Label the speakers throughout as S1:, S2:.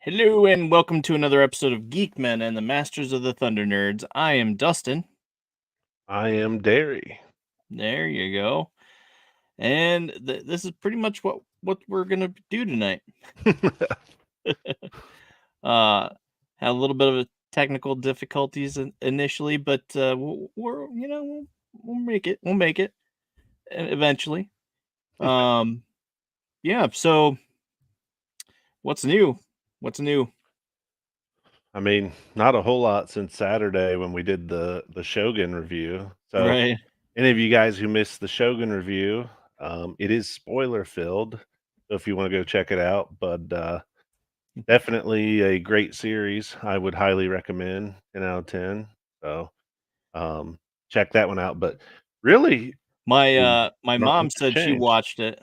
S1: Hello and welcome to another episode of Geek-men and the Masters of the ThunderNerds. I am Dustin.
S2: I am Derry.
S1: There you go. And this is pretty much what we're gonna do tonight. Had a little bit of a technical difficulties initially, but we'll make it. We'll make it eventually. Yeah. So what's new? What's new?
S2: I mean, not a whole lot since Saturday when we did the Shogun review. So,
S1: Right.
S2: any of you guys who missed the Shogun review, it is spoiler filled. So if you want to go check it out, but definitely a great series. I would highly recommend. 10 out of 10. So, um, check that one out. But really,
S1: My
S2: not
S1: mom
S2: much has
S1: said she
S2: changed.
S1: watched it.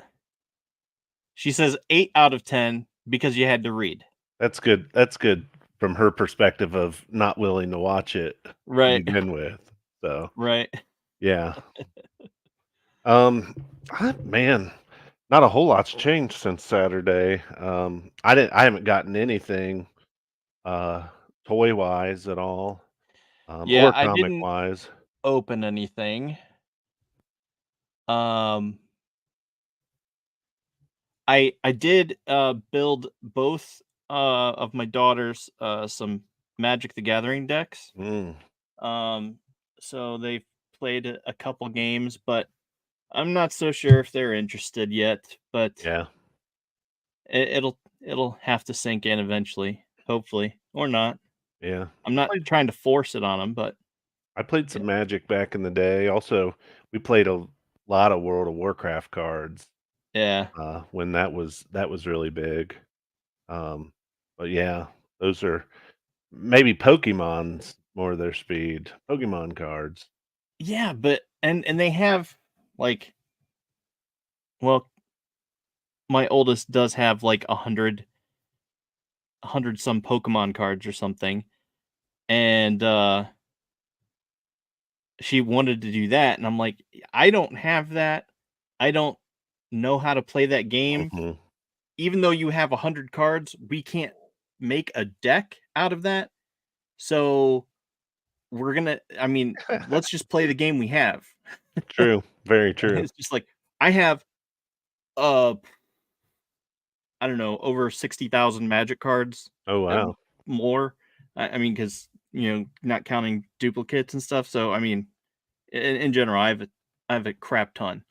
S1: She says 8 out of 10 because you had to read.
S2: That's good. That's good from her perspective of not willing to watch it to
S1: Right.
S2: begin with. So,
S1: Right.
S2: yeah. Um, man, not a whole lot's changed since Saturday. I haven't gotten anything, uh, toy-wise at all,
S1: Yeah,
S2: or
S1: I didn't
S2: comic-wise.
S1: open anything. Um, I did build both of my daughters some Magic the Gathering decks.
S2: Mm,
S1: Um, so they played a couple games, but I'm not so sure if they're interested yet. But
S2: yeah,
S1: it'll have to sink in eventually, hopefully, or not.
S2: yeah.
S1: I'm not
S2: Played
S1: trying to force it on them, but
S2: I played
S1: yeah,
S2: some Magic back in the day. Also, we played a lot of World of Warcraft cards,
S1: yeah.
S2: when that was really big. Um, but yeah, those are maybe Pokemon's more their speed. Pokemon cards.
S1: Yeah, but and they have like well, my oldest does have like a hundred some Pokemon cards or something, and she wanted to do that, and I'm like, I don't have that. I don't know how to play that game.
S2: Mhm.
S1: Even though you have 100 cards, we can't make a deck out of that. So we're gonna. I mean, let's just play the game we have.
S2: True, very
S1: And
S2: true.
S1: it's just like I have uh I don't know, over 60,000 Magic cards,
S2: Oh,
S1: uh,
S2: wow.
S1: more. I mean, because not counting duplicates and stuff. So, I mean, in general, I have a crap ton.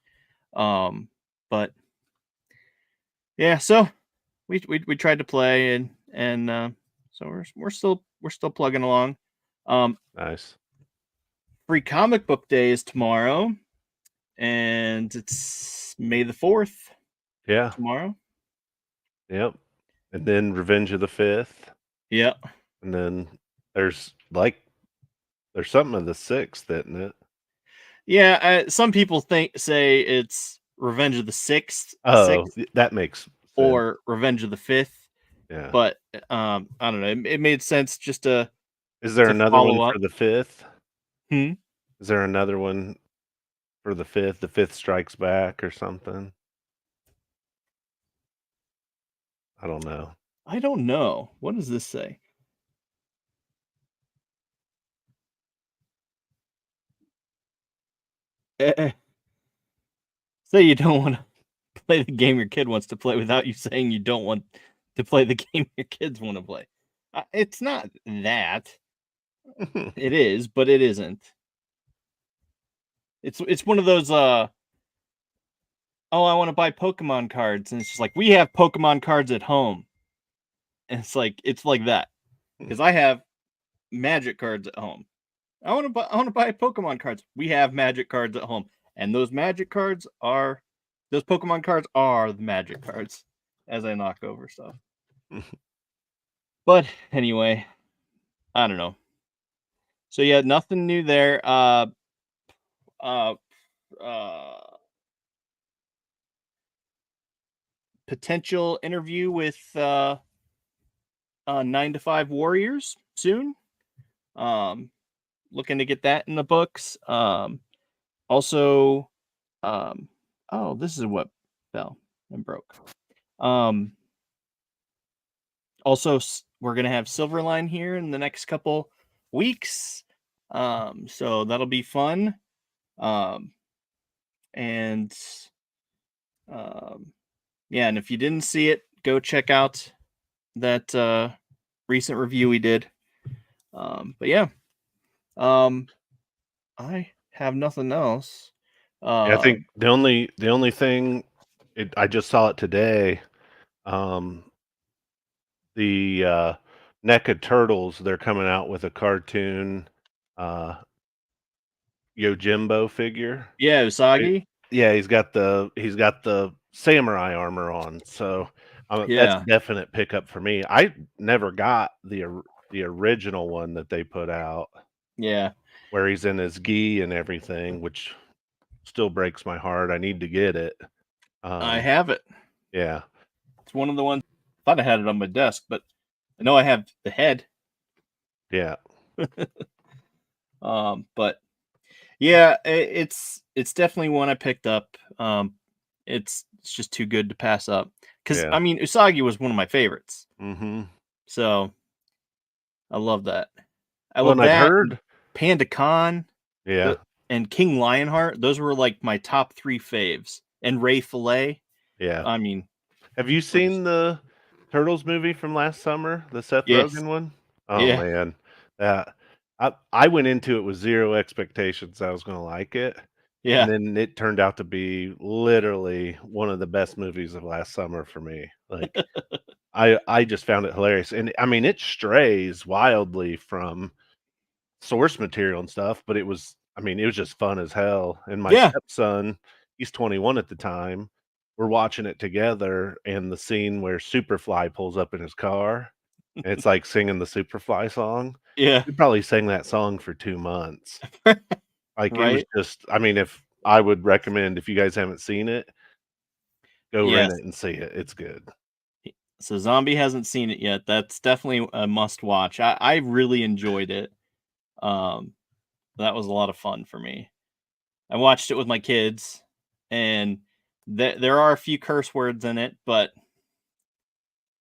S1: Um, but yeah, so we tried to play and so we're still plugging along. Um,
S2: Nice.
S1: free comic book day is tomorrow, and it's May the 4th
S2: Yeah,
S1: tomorrow.
S2: yep. And then Revenge of the 5th,
S1: Yeah.
S2: and then there's, like there's something of the 6th, isn't it?
S1: Yeah, some people say it's Revenge of the
S2: Oh,
S1: 6th
S2: that makes sense.
S1: or Revenge of the 5th,
S2: Yeah.
S1: but I don't know. It made sense just to
S2: Is there another
S1: follow
S2: one
S1: up.
S2: for the 5th?
S1: Hmm?
S2: Is there another one for the 5th? The 5th Strikes Back or something? I don't know.
S1: I don't know. What does this say? Eh, say you don't want to play the game your kid wants to play without you saying you don't want to play the game your kids want to play. It's not that. It is, but it isn't. It's one of those oh, I want to buy Pokemon cards, and it's just like we have Pokemon cards at home. And it's like that. Because I have Magic cards at home. I want to buy Pokemon cards. We have Magic cards at home. And those Pokemon cards are the Magic cards as I knock over stuff. But anyway, I don't know. So yeah, nothing new there. Uh uh Potential interview with 9 to 5 Warriors soon. Um Looking to get that in the books. Also, oh, this is what fell and broke. Um, Also, we're gonna have Silverline here in the next couple weeks, so that'll be fun. Um, and yeah, and if you didn't see it, go check out that recent review we did. But yeah, um, I have nothing else.
S2: Yeah, I think
S1: Um,
S2: the only thing I just saw it today. Um, the NECA Turtles, they're coming out with a cartoon uh, Yojimbo figure.
S1: yeah,
S2: It
S1: Usagi.
S2: Yeah, he's got the samurai armor on, so, that's a
S1: Yeah,
S2: definite pickup for me. I never got the original one that they put out,
S1: yeah,
S2: where he's in his gi and everything, which still breaks my heart. I need to get it.
S1: I
S2: Um,
S1: have it.
S2: yeah,
S1: It's one of the ones. I thought I had it on my desk, but I know I have the head.
S2: yeah,
S1: But yeah, it's definitely one I picked up. It's just too good to pass up. Because
S2: yeah.
S1: I mean, Usagi was one of my favorites,
S2: Mhm.
S1: so I love that. I
S2: Well,
S1: love
S2: and I'd
S1: that and
S2: heard.
S1: Panda Khan,
S2: Yeah,
S1: the and King Lionheart. Those were like my top three faves. And Ray Fillet.
S2: yeah.
S1: I mean,
S2: Have you
S1: we're just
S2: seen the Turtles movie from last summer, the Seth
S1: yes,
S2: Rogen one? Oh,
S1: yeah,
S2: man. That I went into it with 0 expectations I was gonna like it, and
S1: yeah,
S2: then it turned out to be literally one of the best movies of last summer for me. Like, I just found it hilarious, and, I mean, it strays wildly from source material and stuff, but I mean, it was just fun as hell, and my
S1: yeah,
S2: stepson, he's 21 at the time, we're watching it together, and the scene where Superfly pulls up in his car, and it's like singing the Superfly song,
S1: yeah,
S2: we probably sang that song for 2 months. Like, it was
S1: right,
S2: just I mean, if I would recommend if you guys haven't seen it, go rent
S1: yes.
S2: it and see it, it's good.
S1: So Zombie hasn't seen it yet. That's definitely a must watch. I really enjoyed it. Um, that was a lot of fun for me. I watched it with my kids, and there are a few curse words in it, but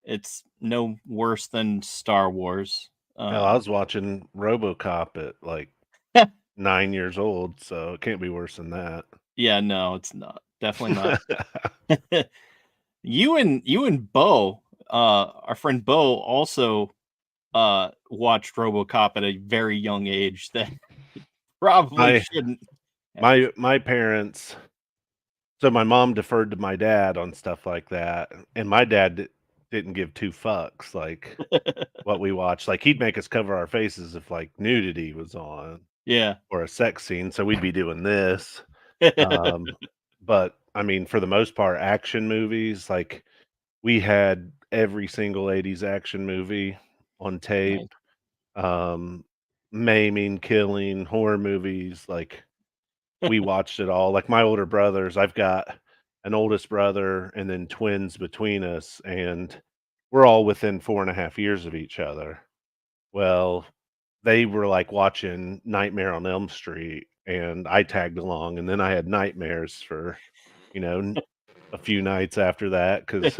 S1: it's no worse than Star Wars.
S2: Hell, I was watching RoboCop at, like, 9 years old, so it can't be worse than that.
S1: Yeah, no, it's not. Definitely not. You and Bo, our friend Bo also watched RoboCop at a very young age that probably
S2: My
S1: shouldn't have.
S2: my parents so my mom deferred to my dad on stuff like that, and my dad didn't give 2 fucks, like, what we watched. Like, he'd make us cover our faces if, like, nudity was on
S1: Yeah.
S2: or a sex scene, so we'd be doing this. Um, but, I mean, for the most part, action movies, like, we had every single '80s action movie on
S1: Nice.
S2: tape, um, maiming, killing, horror movies, like, we watched it all. Like, my older brothers, I've got an oldest brother and then twins between us, and we're all within 4.5 years of each other. Well, they were, like, watching Nightmare on Elm Street, and I tagged along, and then I had nightmares for, n a few nights after that. Because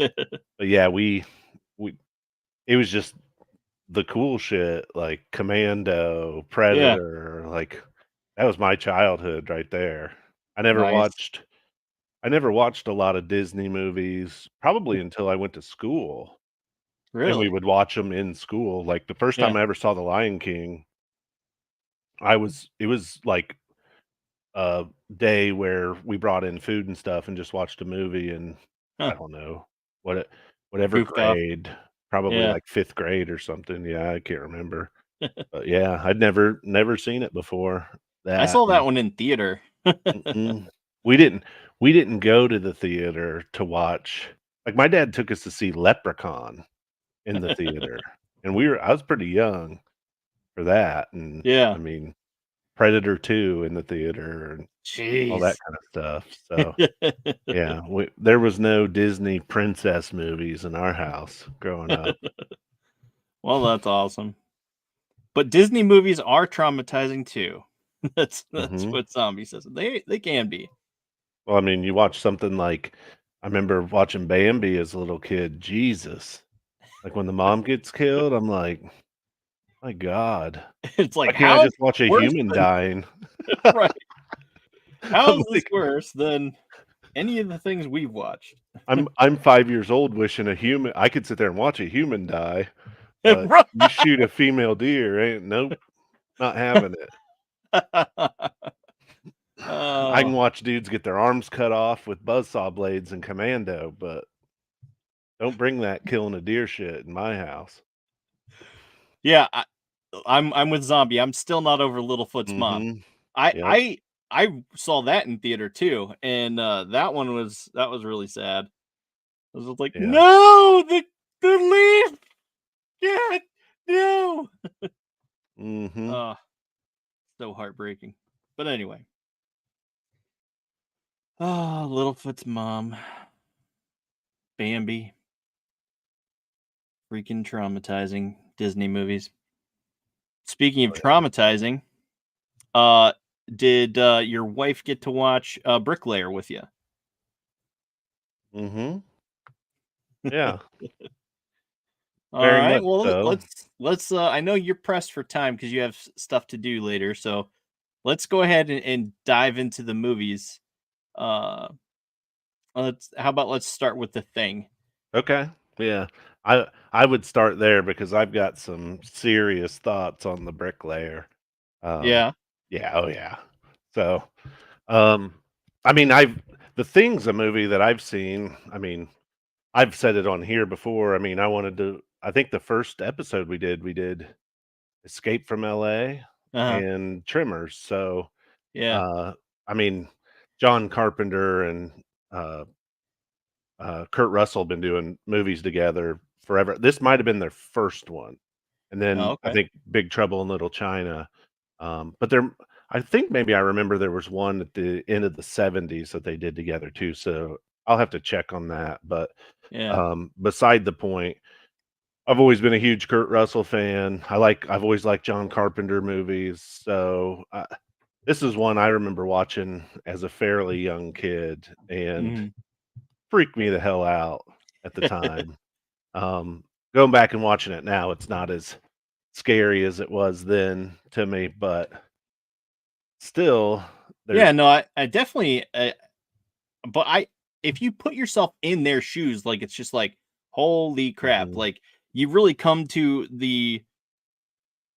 S2: but, yeah, we it was just the cool shit, like Commando,
S1: Yeah.
S2: Predator, like, that was my childhood right there. I never
S1: Nice.
S2: watched I never watched a lot of Disney movies, probably until I went to school, and we
S1: Really?
S2: would watch them in school. Like, the first time
S1: Yeah.
S2: I ever saw The Lion King, it was like a day where we brought in food and stuff and just watched a movie, and
S1: Huh.
S2: I don't know, what it whatever
S1: Goofed off.
S2: grade, probably
S1: Yeah.
S2: like 5th grade or something. Yeah, I can't remember. But, yeah, I'd never seen it before.
S1: I
S2: That
S1: saw that
S2: and
S1: one in theater.
S2: mm-mm. We didn't we didn't go to the theater to watch like, my dad took us to see Leprechaun in the theater, and I was pretty young for that, and, I
S1: Yeah.
S2: mean, Predator 2 in the theater and all that
S1: Jeez.
S2: kinda stuff, so, yeah, there was no Disney princess movies in our house growing up.
S1: Well, that's awesome. But Disney movies are traumatizing too. That's
S2: Mhm.
S1: what Zombie says. They can be.
S2: Well, I mean, you watch something like I remember watching Bambi as a little kid, Jesus. Like, when the mom gets killed, I'm like, "My god.
S1: It's
S2: Why
S1: like,
S2: can't I
S1: how's
S2: just watch a
S1: worse
S2: human
S1: than
S2: dying?"
S1: right?
S2: I'm
S1: How's this
S2: like
S1: worse than any of the things we've watched?
S2: I'm 5 years old wishing a human I could sit there and watch a human die, but
S1: Right.
S2: you shoot a female deer, ain't nope, not having it. I can
S1: Oh,
S2: watch dudes get their arms cut off with buzzsaw blades and Commando, but don't bring that killing a deer shit in my house.
S1: yeah, I'm with Zombie. I'm still not over Littlefoot's mom.
S2: Mhm.
S1: I
S2: Yep.
S1: I I saw that in theater too, and that was really sad. I was just like,
S2: Yeah.
S1: no, the leaf, yeah, no.
S2: Mhm.
S1: Uh, so heartbreaking. But anyway, oh, Littlefoot's mom, Bambi, freaking traumatizing Disney movies. Speaking of
S2: Oh, yeah.
S1: traumatizing, uh, did your wife get to watch Bricklayer with you?
S2: Mhm. Yeah.
S1: All
S2: Very
S1: right.
S2: much
S1: Well,
S2: so.
S1: let's I know you're pressed for time because you have stuff to do later, so let's go ahead and dive into the movies. Uh let's how about let's start with The Thing.
S2: Okay. Yeah. I would start there because I've got some serious thoughts on the bricklayer. Um,
S1: Yeah.
S2: yeah, oh yeah. So, um, I mean, I've The Thing's a movie that I've seen. I mean, I've said it on here before. I mean, I think the first episode we did Escape from LA
S1: Uh-huh.
S2: and Tremors. So,
S1: Yeah.
S2: uh, I mean, John Carpenter and uh Kurt Russell been doing movies together forever. This might have been their first one, and
S1: Oh,
S2: then I
S1: okay.
S2: think Big Trouble in Little China. But there, I think maybe I remember there was one at the end of the '70s that they did together too. So I'll have to check on that. But
S1: Yeah.
S2: beside the point, I've always been a huge Kurt Russell fan. I've always liked John Carpenter movies. So this is one I remember watching as a fairly young kid and
S1: Mhm.
S2: freaked me the hell out at the time. Um, Going back and watching it now, it's not as scary as it was then to me, but still,
S1: Yeah,
S2: there's
S1: no, I definitely but I if you put yourself in their shoes, like it's just like, holy crap,
S2: mhm,
S1: like you really come to the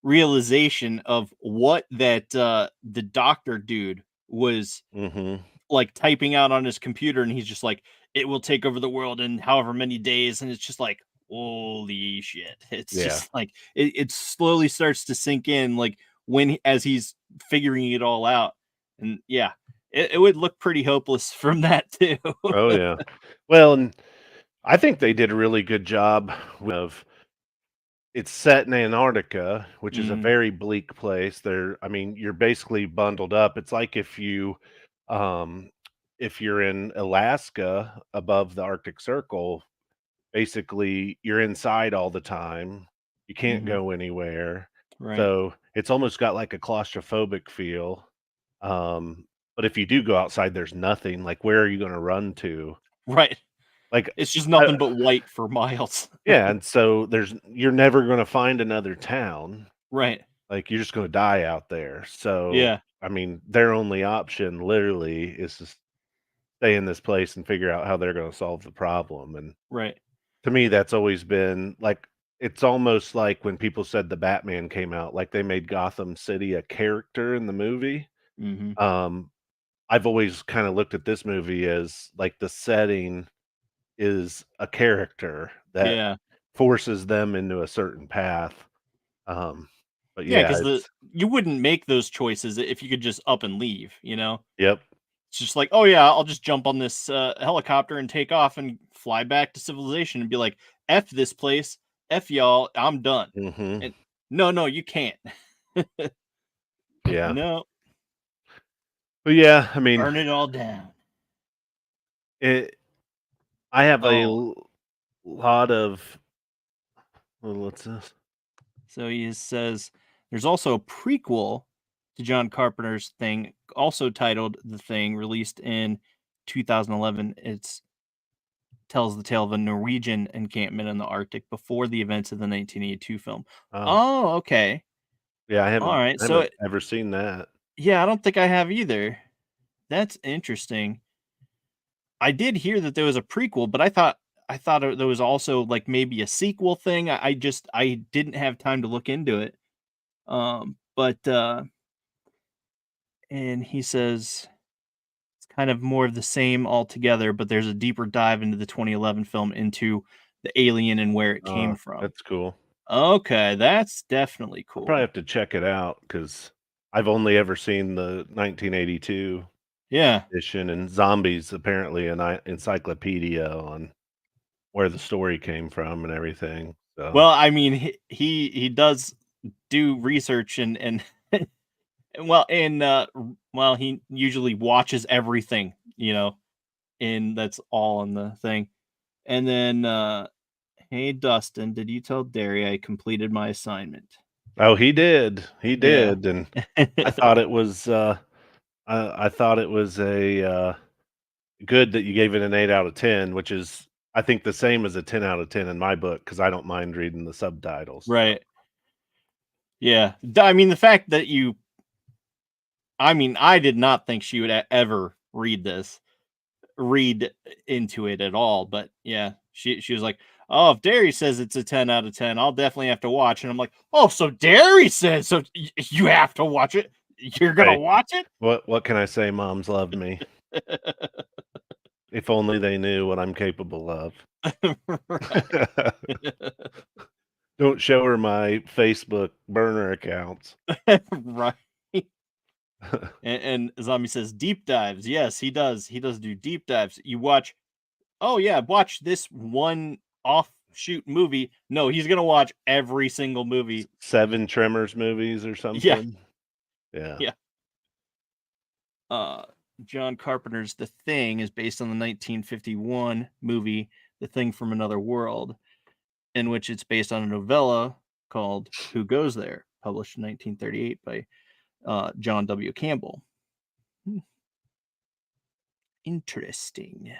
S1: realization of what that the doctor dude was
S2: mhm,
S1: like typing out on his computer, and he's just like, it will take over the world in however many days, and it's just like, holy shit. It's
S2: yeah,
S1: just like it slowly starts to sink in, like as he's figuring it all out. And yeah, it would look pretty hopeless from that too.
S2: oh yeah. Well, and I think they did a really good job of it's set in Antarctica, which is a
S1: Mm,
S2: very bleak place. I mean, you're basically bundled up. It's like um, if you're in Alaska above the Arctic Circle, basically you're inside all the time. You can't
S1: hmm.
S2: go anywhere.
S1: Right.
S2: So it's almost got like a claustrophobic feel. Um, but if you do go outside, there's nothing. Like, where are you going to run to?
S1: Right.
S2: Like,
S1: It's just
S2: I,
S1: nothing but white for miles.
S2: yeah. And so you're never going to find another town.
S1: Right.
S2: Like, you're just going to die out there. So,
S1: Yeah.
S2: I mean, their only option literally is to stay in this place and figure out how they're going to solve the problem. And
S1: Right.
S2: to me, that's always been like it's almost like when people said the Batman came out, like they made Gotham City a character in the movie.
S1: Hmm.
S2: Um, I've always kind of looked at this movie as like the setting is a character that
S1: Yeah.
S2: forces them into a certain path. Um, but
S1: Yeah,
S2: yeah,
S1: because the
S2: it's
S1: you wouldn't make those choices if you could just up and leave, you know?
S2: yep.
S1: It's just like, "Oh, yeah, I'll just jump on this, helicopter and take off and fly back to civilization and be like, 'F this place, F y'all, I'm done.'"
S2: Hmm.
S1: And no, no, you can't.
S2: Yeah.
S1: No,
S2: But yeah, I mean,
S1: burn it all down.
S2: it, I have
S1: Oh,
S2: lot of what's this?
S1: so he says, "There's also a prequel to John Carpenter's Thing, also titled The Thing, released in 2011. It's tells the tale of a Norwegian encampment in the Arctic before the events of the 1982 film.
S2: Oh,
S1: Oh, okay.
S2: yeah,
S1: All right.
S2: I
S1: So,
S2: haven't ever seen that.
S1: yeah, I don't think I have either. That's interesting. I did hear that there was a prequel, but I thought there was also like maybe a sequel thing. I didn't have time to look into it. But and he says it's kind of more of the same altogether, but there's a deeper dive into the 2011 film into the alien and where it came from.
S2: That's cool.
S1: Okay, that's definitely
S2: I'll probably
S1: cool.
S2: have to check it out because I've only ever seen the 1982
S1: Yeah.
S2: edition, and Zombies apparently an encyclopedia on where the story came from and everything. So,
S1: Well, I mean, he does do research and well, he usually watches everything, and that's all in the thing. And then hey Dustin, did you tell Derry I completed my assignment?
S2: oh, he
S1: Yeah.
S2: did, and I thought it was, I thought it was good that you gave it an 8 out of 10, which is, I think, the same as a 10 out of 10 in my book because I don't mind reading the subtitles, so
S1: Right. Yeah. I mean, the fact that I did not think she would ever read into it at all. But yeah, she was like, "Oh, if Derry says it's a 10 out of 10, I'll definitely have to watch." And I'm like, "Oh, so Derry says so you have to watch it? You're gonna
S2: hey,
S1: watch it?"
S2: what can I say? Moms love me. If only they knew what I'm capable of.
S1: Right.
S2: Don't show her my Facebook burner accounts.
S1: Right. And Zombie says deep dives. Yes, he does. He does do deep dives. You watch, oh yeah, watch this one offshoot movie. No, he's gonna watch every single movie.
S2: 7 Tremors movies or
S1: Yeah,
S2: something. Yeah.
S1: yeah. Uh John Carpenter's The Thing is based on the 1951 movie The Thing from Another World, in which it's based on a novella called Who Goes There, published in 1938 by John W. Campbell. Hmm, interesting.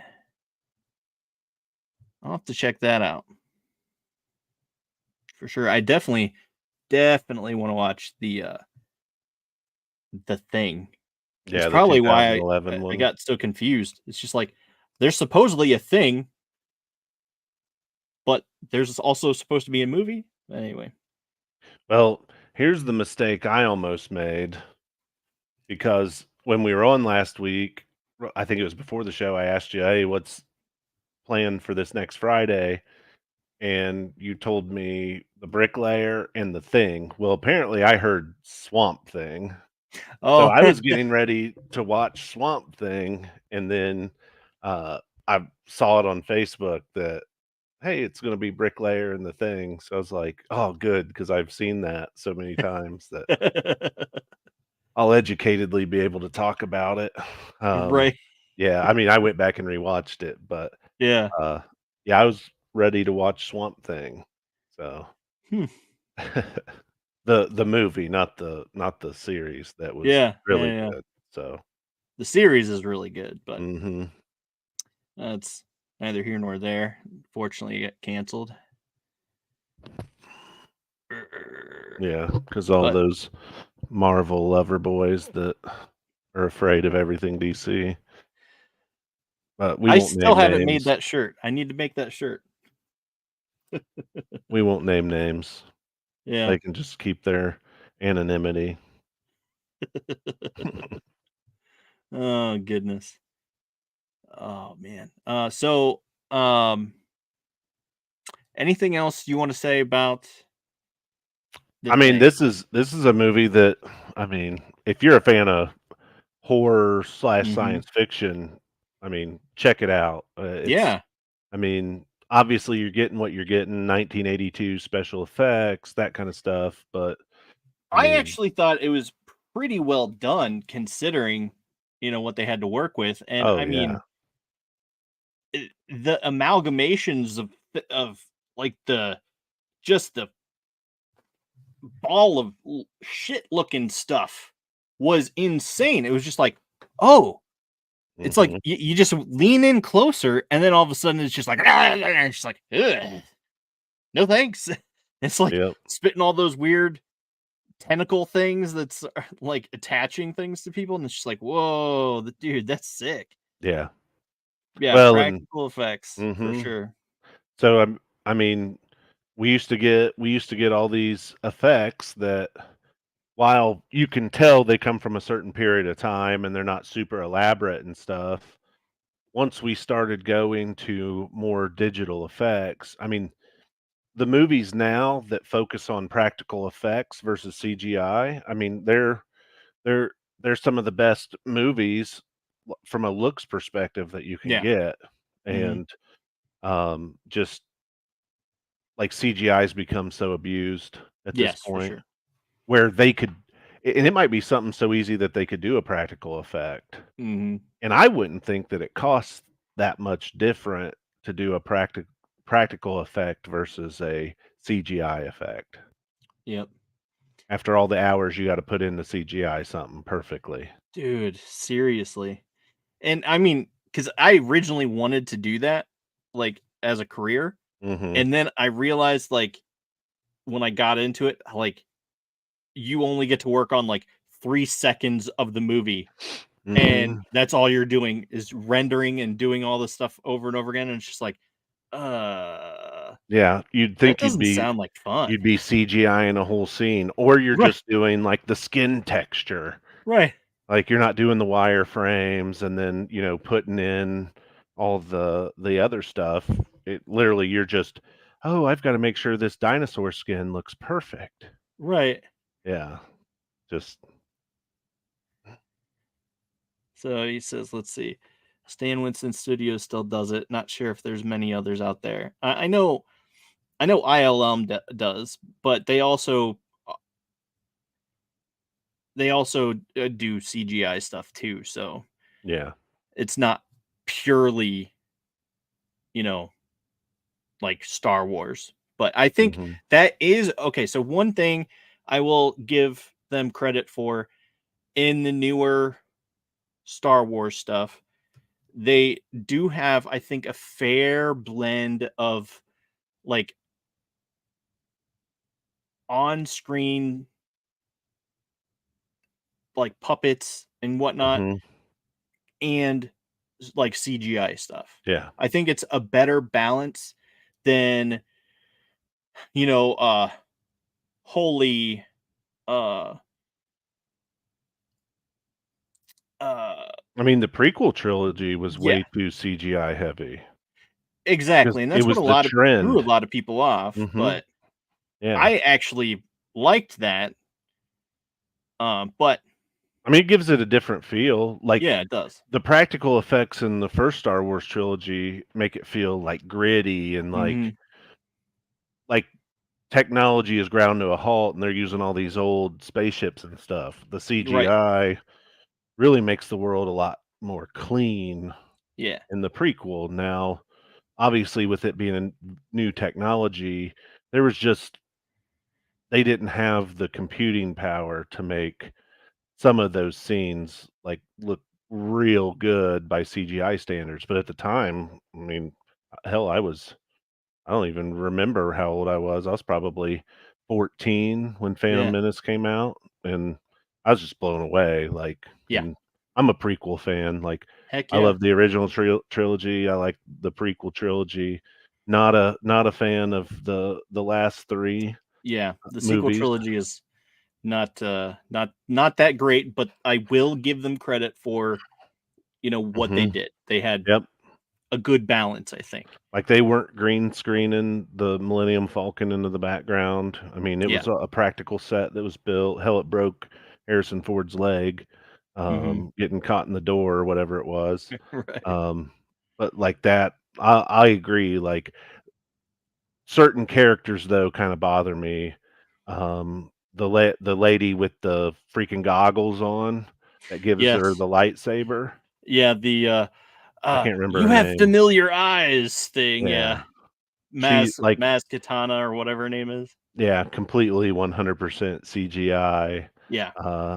S1: I'll have to check that out for sure. I definitely want to watch the Thing. It's
S2: Yeah, the
S1: probably why
S2: 2011
S1: I
S2: one.
S1: got so confused. It's just like there's supposedly a thing, but there's also supposed to be a movie. Anyway.
S2: Well, here's the mistake I almost made because when we were on last week, I think it was before the show, I asked you, "Hey, what's planned for this next Friday?" And you told me The Bricklayer and The Thing. Well, apparently I heard Swamp Thing. So
S1: Oh,
S2: I was getting ready to watch Swamp Thing, and then, I saw it on Facebook that, "Hey, it's gonna be Bricklayer and The Thing." So I was like, "Oh, good," because 'cause I've seen that so many times that I'll educatedly be able to talk about it.
S1: right.
S2: Yeah, I mean, I went back and rewatched it, but,
S1: Yeah.
S2: uh, yeah, I was ready to watch Swamp Thing. So
S1: Hmm.
S2: the movie, not the series that was
S1: Yeah. Yeah.
S2: really
S1: Yeah.
S2: good. So,
S1: The series is really good, but
S2: mhm.
S1: that's neither here nor there. Fortunately, it got canceled.
S2: Yeah, because all
S1: But
S2: those Marvel lover boys that are afraid of everything DC. But we
S1: I
S2: won't
S1: still
S2: name
S1: haven't made
S2: names.
S1: that shirt. I need to make that shirt.
S2: We won't name names.
S1: Yeah.
S2: They can just keep their anonymity.
S1: Oh goodness. Oh man. Um anything else you want to say about the
S2: I mean,
S1: thing?
S2: this is a movie that, I mean, if you're a fan of horror/
S1: Mhm.
S2: science fiction, I mean, check it out. It's,
S1: Yeah.
S2: I mean, obviously you're getting what you're getting, 1982 special effects, that kind of stuff, but I
S1: I
S2: mean,
S1: actually thought it was pretty well done considering, what they had to work with. And
S2: oh
S1: I
S2: yeah.
S1: mean, the amalgamations of like the ball of shit looking stuff was insane. It was just like, oh, it's like
S2: Mhm.
S1: you just lean in closer, and then all of a sudden it's just like, and it's just like, ugh, no thanks. It's like
S2: Yep.
S1: spitting all those weird tentacle things that's like attaching things to people, and it's just like, whoa, dude, that's sick.
S2: Yeah.
S1: Yeah,
S2: Well, and
S1: practical effects for
S2: mhm.
S1: sure.
S2: So, I mean, we used to get all these effects that while you can tell they come from a certain period of time and they're not super elaborate and stuff, once we started going to more digital effects, I mean, the movies now that focus on practical effects versus CGI, I mean, they're they're some of the best movies from a looks perspective that you can
S1: Yeah.
S2: get,
S1: Mhm.
S2: and just like CGI's become so abused at this
S1: Yes, for
S2: point
S1: sure.
S2: where they could, and it might be something so easy that they could do a practical effect.
S1: Mhm.
S2: And I wouldn't think that it costs that much different to do a practical effect versus a CGI effect.
S1: Yep.
S2: After all the hours you gotta put into CGI something perfectly.
S1: Dude, seriously. And I mean, because I originally wanted to do that, like, as a career,
S2: Mhm.
S1: and then I realized, like, when I got into it, like, you only get to work on, like, 3 seconds of the movie, and
S2: Mhm.
S1: that's all you're doing is rendering and doing all this stuff over and over again, and it's just like,
S2: Yeah, you'd
S1: that
S2: think
S1: doesn't sound like fun.
S2: you'd be CGI-ing a whole scene, or you're
S1: Right,
S2: just doing, like, the skin texture.
S1: right,
S2: Like, you're not doing the wireframes and then, putting in all the other stuff. It literally you're just, "Oh, I've gotta make sure this dinosaur skin looks perfect."
S1: right.
S2: Yeah, just
S1: So he says, let's see. Stan Winston Studios still does it. Not sure if there's many others out there. I know ILM does, but they also do CGI stuff too. So
S2: yeah.
S1: it's not purely, you know, like Star Wars. But I think
S2: Mhm.
S1: that is okay. So one thing I will give them credit for in the newer Star Wars stuff, they do have, I think, a fair blend of like on-screen like puppets and whatnot,
S2: Mhm.
S1: and like CGI stuff.
S2: Yeah.
S1: I think it's a better balance than, you know, holy uh uh
S2: I mean, the prequel trilogy was
S1: yeah,
S2: way too CGI heavy because
S1: exactly. And
S2: it
S1: that's what
S2: was the
S1: threw a
S2: trend.
S1: lot of people off,
S2: Mhm.
S1: but
S2: Yeah.
S1: I actually liked that. But
S2: I mean, it gives it a different feel, like,
S1: yeah, it does.
S2: the practical effects in the first Star Wars trilogy make it feel, like, gritty and,
S1: Mhm.
S2: like technology is ground to a halt and they're using all these old spaceships and stuff. The
S1: Right.
S2: CGI really makes the world a lot more clean
S1: Yeah.
S2: in the prequel. Now, obviously, with it being a new technology, there was just they didn't have the computing power to make some of those scenes like look real good by CGI standards. But at the time, I mean, hell, I don't even remember how old I was. I was probably 14 when Phantom
S1: Yeah.
S2: Menace came out, and I was just blown away, like,
S1: Yeah.
S2: and I'm a prequel fan, like,
S1: Heck
S2: I
S1: yeah.
S2: love the original trilogy, I like the prequel trilogy. Not a fan of the last 3
S1: Yeah. The sequel
S2: movies.
S1: trilogy is not that great, but I will give them credit for, what they
S2: Mhm.
S1: did. They had
S2: Yep.
S1: a good balance, I think.
S2: Like, they weren't green screening the Millennium Falcon into the background. I mean, it
S1: Yeah.
S2: was a practical set that was built. Hell, it broke Harrison Ford's leg,
S1: Mhm.
S2: getting caught in the door or whatever it was.
S1: Right.
S2: Um, but like that, I agree, like, certain characters, though, kinda bother me. The lady with the freaking goggles on that gives her
S1: Yes.
S2: the lightsaber.
S1: Yeah, the,
S2: I can't remember
S1: "You
S2: her
S1: have
S2: name.
S1: familiar eyes" thing,
S2: Yeah.
S1: yeah.
S2: She like
S1: Maz Katana or whatever her name is.
S2: Yeah, completely 100% CGI.
S1: Yeah.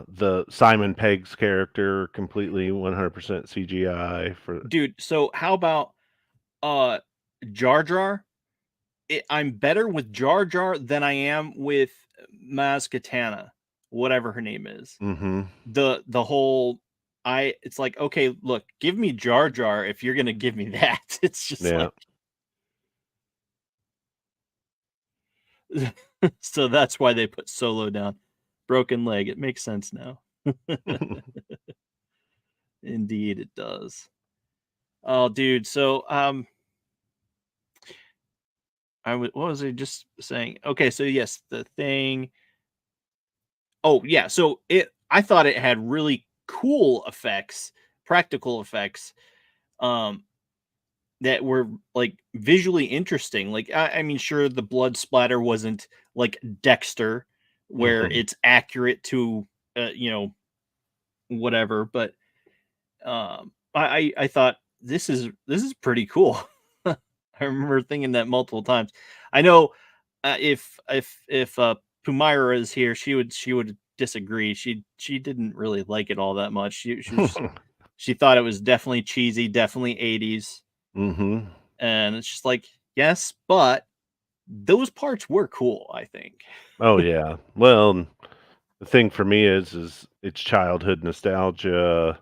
S2: The Simon Pegg's character completely 100% CGI for
S1: Dude, so how about uh Jar Jar? I'm better with Jar Jar than I am with Maz Kanata, whatever her name is.
S2: Mhm.
S1: The whole it's like, okay, look, give me Jar Jar if you're gonna give me that. It's just
S2: Yeah.
S1: like so that's why they put Solo down. Broken leg. It makes sense now. Indeed, it does. Oh, dude. So, what was I just saying? Okay, so yes, the thing. Oh, yeah. So I thought it had really cool effects, practical effects, um, that were like visually interesting. Like, I mean, sure, the blood splatter wasn't like Dexter, where
S2: Mhm.
S1: it's accurate to, whatever, but I thought this is pretty cool. I remember thinking that multiple times. I know if Pumaira is here, she would disagree. She didn't really like it all that much. She thought it was definitely cheesy, definitely 80s,
S2: Mhm.
S1: and it's just like yes, but those parts were cool. I think.
S2: Oh, yeah. Well, the thing for me is it's childhood nostalgia.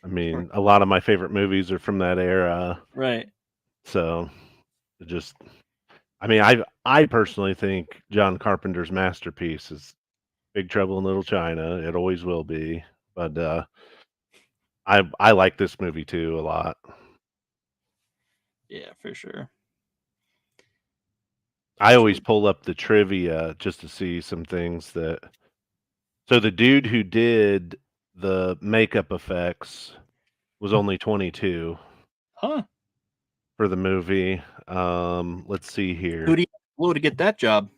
S2: I mean, a lot of my favorite movies are from that era,
S1: Right.
S2: so it just I mean, I personally think John Carpenter's masterpiece is Big Trouble in Little China. It always will be, but, I like this movie too a lot.
S1: Yeah, for sure.
S2: I
S1: So
S2: always pull up the trivia just to see some things that so the dude who did the makeup effects was only 22
S1: huh?
S2: for the movie. Let's see
S1: Who
S2: here.
S1: do you blow to get that job?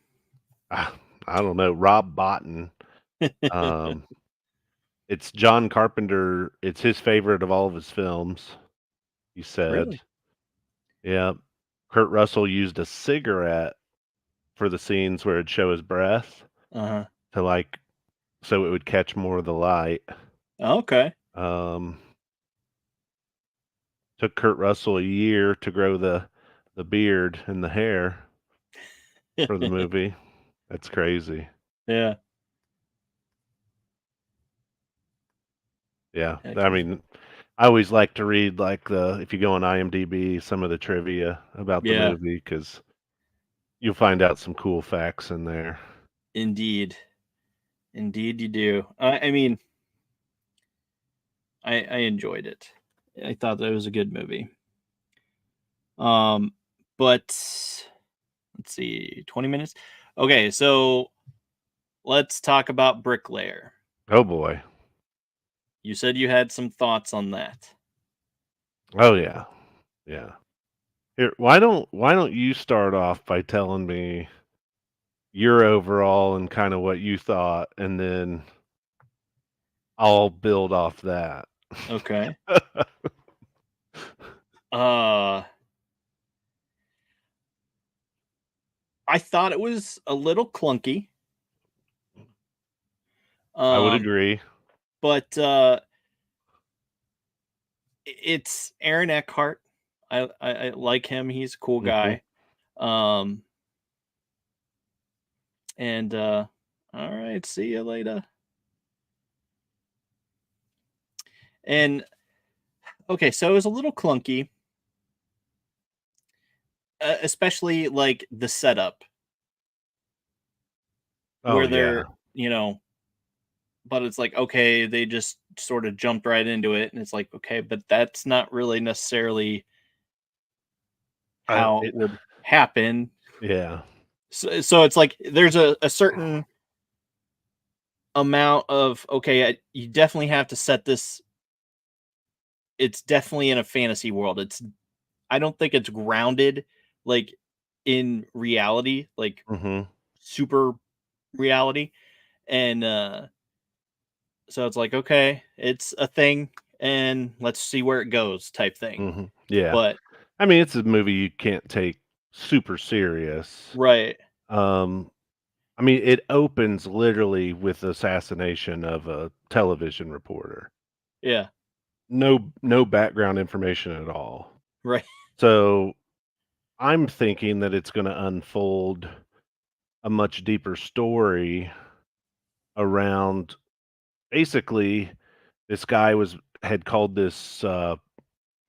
S2: Ah, I don't know, Rob Bottin. Um, it's John Carpenter, it's his favorite of all of his films, he said.
S1: Really?
S2: Yeah. Kurt Russell used a cigarette for the scenes where it'd show his breath
S1: Uh huh.
S2: to, like so it would catch more of the light.
S1: Okay.
S2: Um, took Kurt Russell a year to grow the beard and the hair for the movie. That's crazy.
S1: Yeah.
S2: Yeah.
S1: Heck
S2: I
S1: yeah.
S2: mean, I always like to read, like, if you go on IMDb, some of the trivia about the
S1: Yeah.
S2: movie because 'cause you'll find out some cool facts in there.
S1: Indeed. Indeed, you do. I mean, I enjoyed it. I thought that was a good movie. Um, but let's see, 20 minutes. Okay, so let's talk about Bricklayer.
S2: Oh, boy.
S1: You said you had some thoughts on that.
S2: Oh, yeah. Yeah. Here, why don't you start off by telling me your overall and kinda what you thought, and then I'll build off that.
S1: Okay. Uh, I thought it was a little clunky.
S2: I would
S1: Um,
S2: agree.
S1: but it's Aaron Eckhart. I like him. He's a cool
S2: Mhm.
S1: guy. Um, and all right, see you later. And okay, so it was a little clunky, especially like the setup
S2: Oh,
S1: where
S2: yeah.
S1: they're, you know, but it's like okay, they just sort of jumped right into it, and it's like okay, but that's not really necessarily how it
S2: It
S1: would happen.
S2: yeah.
S1: So it's like there's a certain amount of okay, you definitely have to set this. It's definitely in a fantasy world. I don't think it's grounded like in reality, like
S2: Mhm.
S1: super reality. And so it's like, okay, it's a thing and let's see where it goes type thing.
S2: Mhm. Yeah.
S1: But
S2: I mean, it's a movie you can't take super serious.
S1: right.
S2: Um, I mean, it opens literally with the assassination of a television reporter.
S1: Yeah.
S2: No background information at all.
S1: Right.
S2: So, I'm thinking that it's gonna unfold a much deeper story around basically, this guy had called this,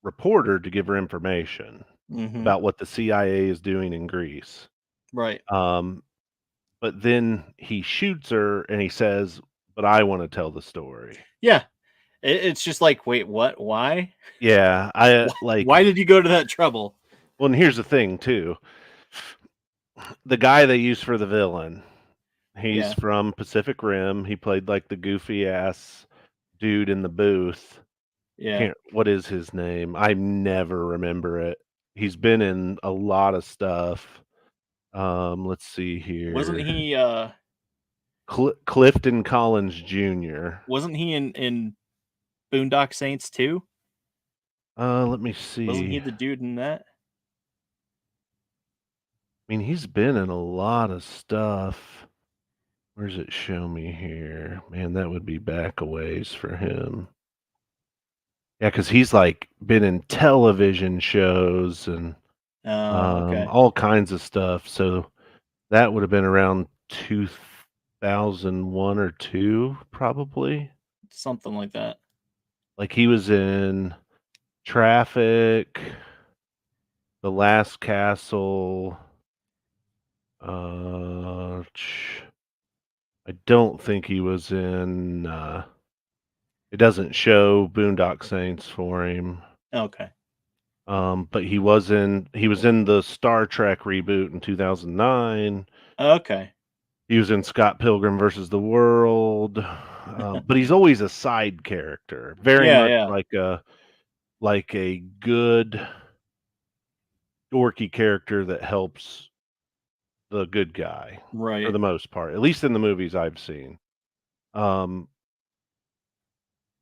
S2: reporter to give her information
S1: Mhm.
S2: about what the CIA is doing in Greece.
S1: Right.
S2: Um, but then he shoots her and he says, "But I wanna tell the story."
S1: Yeah. It's just like, "Wait, what? Why?
S2: Yeah,
S1: Why did you go to that trouble?"
S2: well, and here's the thing too, the guy they use for the villain, he's
S1: Yeah.
S2: from Pacific Rim, he played, like, the goofy ass dude in the booth.
S1: Yeah.
S2: Can't what is his name? I never remember it. He's been in a lot of stuff. Let's see
S1: Wasn't
S2: here.
S1: he,
S2: Clifton Collins Jr.
S1: wasn't he in Boondock Saints too?
S2: Let me
S1: Wasn't he
S2: see.
S1: the dude in that?
S2: I mean, he's been in a lot of stuff. Where's it show me here? Man, that would be back a ways for him. Yeah, because he's, like, been in television shows and,
S1: Oh, okay.
S2: all kinds of stuff, so that would have been around 2001 or 2, probably.
S1: Something like that.
S2: Like, he was in Traffic, The Last Castle, ch I don't think he was in, it doesn't show Boondock Saints for him,
S1: Okay.
S2: but he was in the Star Trek reboot in 2009.
S1: Okay.
S2: He was in Scott Pilgrim versus the World, but he's always a side character, very
S1: Yeah,
S2: much
S1: yeah.
S2: like a good dorky character that helps the good guy for
S1: Right.
S2: the most part, at least in the movies I've seen. Um,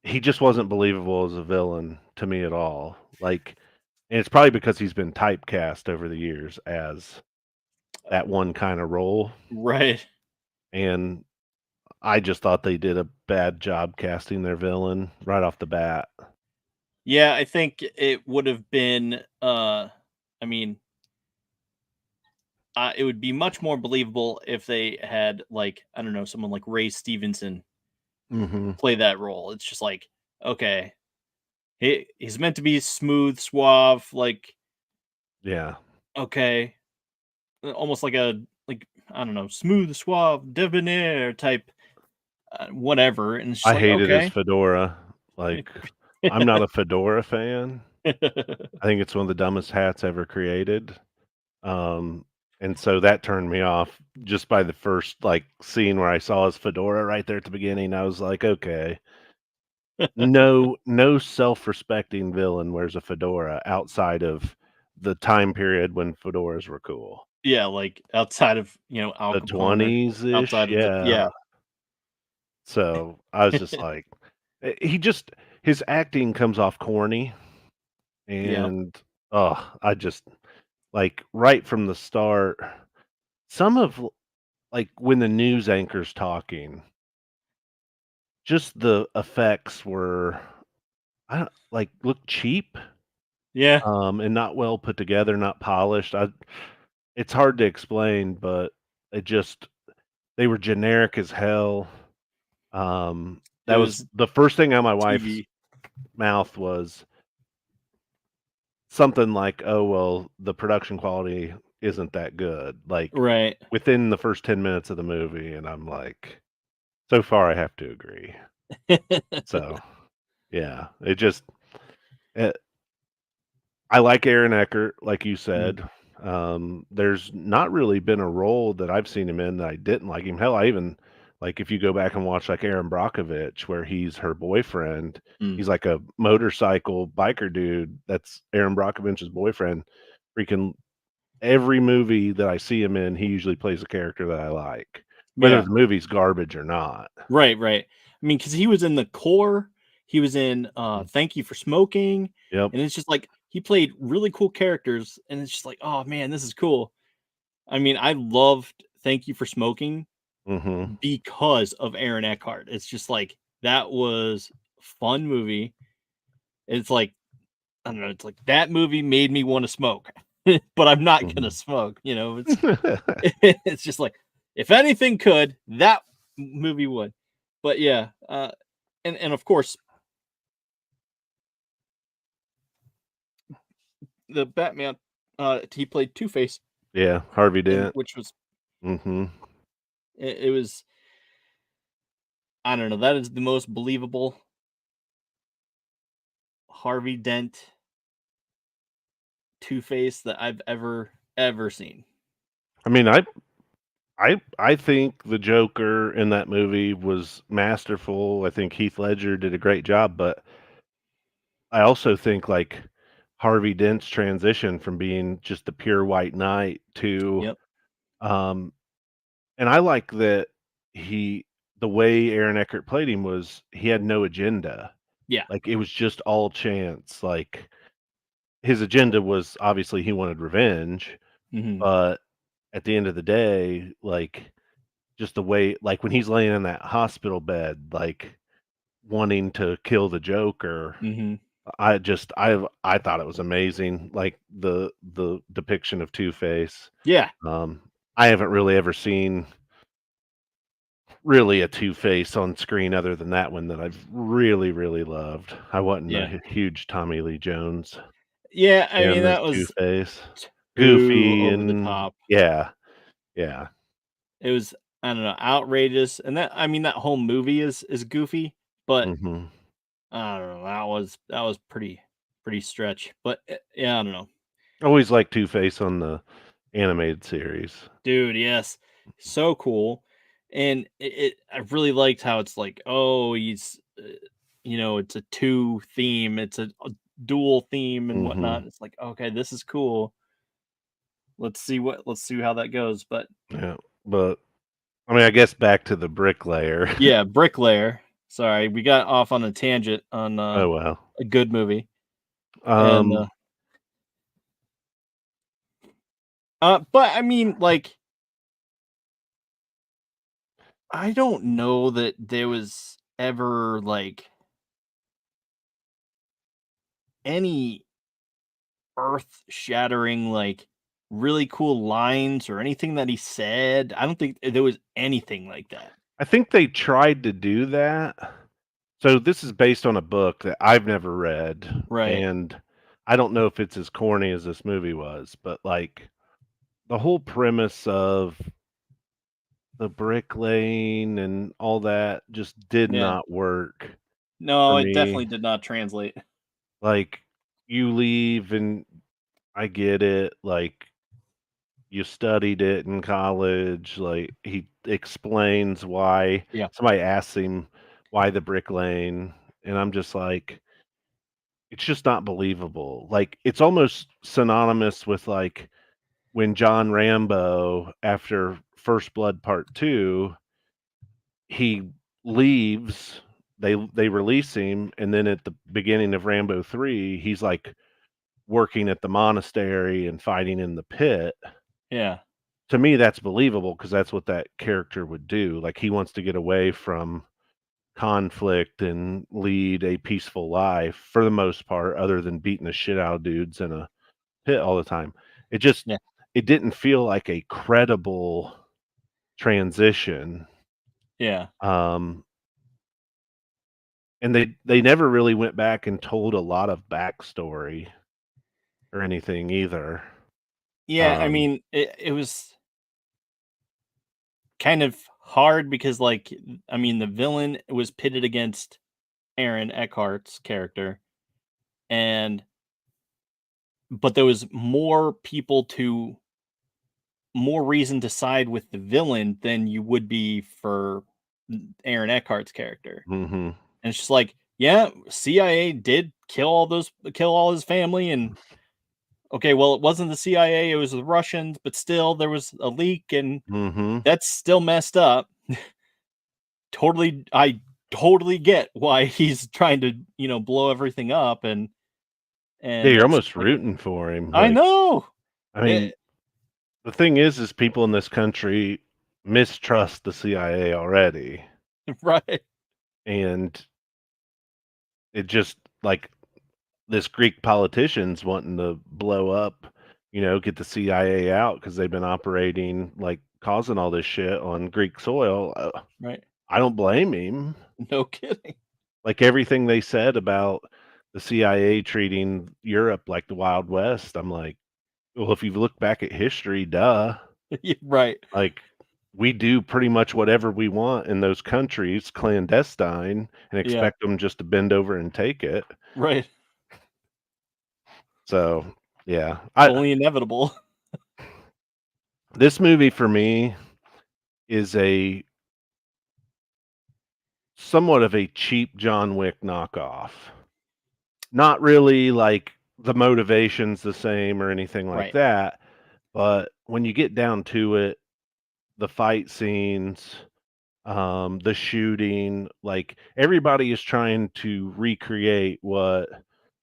S2: he just wasn't believable as a villain to me at all. Like, and it's probably because he's been typecast over the years as that one kind of role,
S1: Right.
S2: and I just thought they did a bad job casting their villain right off the bat.
S1: Yeah, I think it would have been, I mean, it would be much more believable if they had, like, I don't know, someone like Ray Stevenson
S2: Mhm.
S1: play that role. It's just like, okay, he's meant to be smooth, suave, like,
S2: Yeah.
S1: okay, almost like a, like, I don't know, smooth, suave, debonair type, whatever. And it's just
S2: I
S1: like,
S2: hated his
S1: okay.
S2: fedora. Like, I'm not a fedora fan. I think it's one of the dumbest hats ever created. Um, and so that turned me off just by the first, like, scene where I saw his fedora right there at the beginning. I was like, "Okay, no self-respecting villain wears a fedora outside of the time period when fedoras were cool."
S1: Yeah, like outside of, Al
S2: The
S1: Capone, or
S2: 20s-ish,
S1: outside of the,
S2: yeah.
S1: yeah,
S2: So, I was just like he just his acting comes off corny,
S1: yeah,
S2: and, oh, I just like, right from the start, some of like, when the news anchor's talking, just the effects were, I don't like, look cheap,
S1: yeah.
S2: and not well put together, not polished. I It's hard to explain, but it just they were generic as hell.
S1: It
S2: That was
S1: was
S2: the first thing out my wife's
S1: TV.
S2: mouth was something like, "Oh, well, the production quality isn't that good," like,
S1: Right.
S2: within the first 10 minutes of the movie, and I'm like, so far I have to agree. So, yeah, it just eh I like Aaron Eckhart, like you
S1: Mm,
S2: said. There's not really been a role that I've seen him in that I didn't like him. Hell, I even like, if you go back and watch, like, Aaron Brockovich, where he's her boyfriend,
S1: mm.
S2: he's like a motorcycle biker dude, that's Aaron Brockovich's boyfriend. Freaking every movie that I see him in, he usually plays a character that I like, whether
S1: Yeah.
S2: the movie's garbage or not.
S1: Right, right. I mean, because he was in The Core, he was in,
S2: Mm.
S1: Thank You for Smoking,
S2: Yep.
S1: and it's just like he played really cool characters, and it's just like, "Oh, man, this is cool." I mean, I loved Thank You for Smoking.
S2: Mhm.
S1: because of Aaron Eckhart. It's just like that was a fun movie. It's like I don't know. It's like that movie made me want to smoke, but I'm not gonna
S2: Mhm.
S1: smoke. It's it's just like if anything could, that movie would. But yeah, and of course the Batman, he played Two Face,
S2: Yeah, Harvey
S1: and
S2: Dent.
S1: which was
S2: Mhm.
S1: it was I don't know. That is the most believable Harvey Dent Two Face that I've ever seen.
S2: I mean, I think the Joker in that movie was masterful. I think Heath Ledger did a great job, but I also think, like, Harvey Dent's transition from being just the pure white knight to,
S1: Yep.
S2: um and I like that he the way Aaron Eckhart played him was he had no agenda.
S1: Yeah.
S2: Like, it was just all chance, like, his agenda was obviously he wanted revenge,
S1: Hmm.
S2: but at the end of the day, like, just the way like, when he's laying in that hospital bed, like, wanting to kill the Joker,
S1: Hmm.
S2: I thought it was amazing, like, the depiction of Two-Face.
S1: Yeah.
S2: Um, I haven't really ever seen really a Two-Face on screen other than that one that I've really, really loved. I wasn't a
S1: Yeah.
S2: huge Tommy Lee Jones
S1: Yeah. I
S2: fan
S1: mean,
S2: as
S1: that was
S2: Two-Face.
S1: too
S2: Goofy
S1: over the
S2: and
S1: top.
S2: yeah, yeah.
S1: It was I don't know, outrageous, and that I mean that whole movie is goofy, but
S2: Mhm.
S1: I don't know, that was pretty stretch, but yeah, I don't know,
S2: Always liked Two-Face on the animated series.
S1: dude. Yes, so cool, and I really liked how it's like, oh, he's it's a two theme, it's a dual theme and
S2: Mhm.
S1: whatnot. It's like okay, this is cool. Let's see how that goes, but
S2: Yeah, but, I mean, I guess back to the Bricklayer.
S1: yeah, Bricklayer. Sorry, we got off on a tangent on
S2: Oh, wow.
S1: a good movie. And,
S2: Um,
S1: but I mean, like, I don't know that there was ever like any earth shattering, like really cool lines or anything that he said. I don't think there was anything like that.
S2: I think they tried to do that. So this is based on a book that I've never read,
S1: Right.
S2: and I don't know if it's as corny as this movie was, but, like, the whole premise of the bricklaying and all that just did
S1: Yeah.
S2: not work for
S1: No, it
S2: me.
S1: definitely did not translate.
S2: Like, you leave and I get it, like, you studied it in college, like, he explains why
S1: Yeah.
S2: somebody asks him why the bricklaying, and I'm just like, it's just not believable. Like, it's almost synonymous with, like, when John Rambo, after First Blood Part 2, he leaves, they release him, and then at the beginning of Rambo 3, he's, like, working at the monastery and fighting in the pit.
S1: Yeah.
S2: To me, that's believable because that's what that character would do. Like, he wants to get away from conflict and lead a peaceful life for the most part, other than beating the shit out of dudes in a pit all the time. It just
S1: Yeah.
S2: it didn't feel like a credible transition.
S1: Yeah.
S2: Um, and they never really went back and told a lot of backstory or anything either.
S1: Yeah. I
S2: Um,
S1: mean, it was kind of hard because, like, I mean, the villain was pitted against Aaron Eckhart's character, and but there was more reason to side with the villain than you would be for Aaron Eckhart's character.
S2: mhm,
S1: And it's just like, yeah, CIA did kill all his family, and okay, well, it wasn't the CIA, it was the Russians, but still there was a leak, and
S2: mhm.
S1: that's still messed up. I totally get why he's trying to, blow everything up,
S2: Yeah,
S1: and
S2: you're
S1: it's just
S2: almost
S1: like
S2: rooting for him,
S1: I
S2: like,
S1: know.
S2: I
S1: It
S2: mean, the thing is people in this country, mistrust the CIA already,
S1: Right.
S2: and it just like this Greek politicians wanting to blow up, get the CIA out because they've been operating like causing all this shit on Greek soil.
S1: Right.
S2: I don't blame him.
S1: No kidding.
S2: Like everything they said about the CIA treating Europe like the Wild West, I'm like, well, if you look back at history, duh.
S1: Yeah, right.
S2: Like we do pretty much whatever we want in those countries clandestine and
S1: Yeah.
S2: expect them just to bend over and take it.
S1: Right.
S2: So, yeah.
S1: It's
S2: I
S1: only inevitable.
S2: This movie for me is a somewhat of a cheap John Wick knockoff. Not really like the motivation's the same or anything like
S1: Right.
S2: that, but when you get down to it, the fight scenes, the shooting, like everybody is trying to recreate what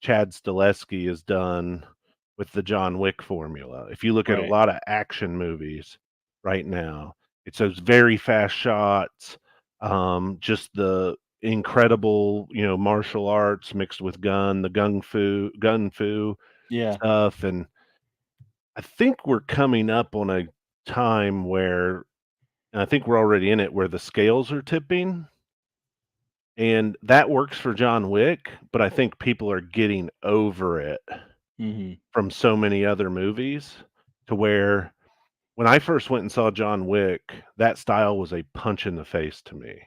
S2: Chad Stileski has done with the John Wick formula. If you look at a
S1: Right.
S2: lot of action movies right now, it's those very fast shots, just the incredible, martial arts mixed with the gun fu
S1: Yeah.
S2: stuff. And I think we're coming up on a time where, and I think we're already in it, where the scales are tipping, and that works for John Wick, but I think people are getting over it
S1: Mhm.
S2: from so many other movies to where when I first went and saw John Wick, that style was a punch in the face to me.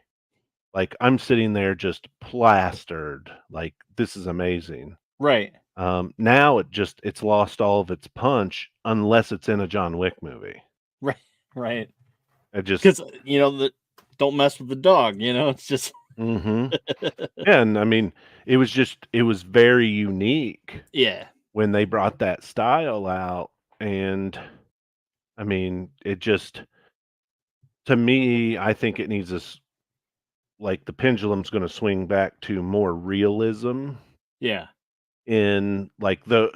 S2: Like, I'm sitting there just plastered, like, "This is amazing."
S1: Right.
S2: Now it's lost all of its punch unless it's in a John Wick movie.
S1: Right. Right.
S2: It just
S1: 'Cause, the don't mess with the dog, it's just
S2: Mhm. Yeah, and I mean, it was very unique
S1: Yeah.
S2: when they brought that style out, and, I mean, it just to me, I think it needs this like, the pendulum's gonna swing back to more realism
S1: Yeah.
S2: in, like, the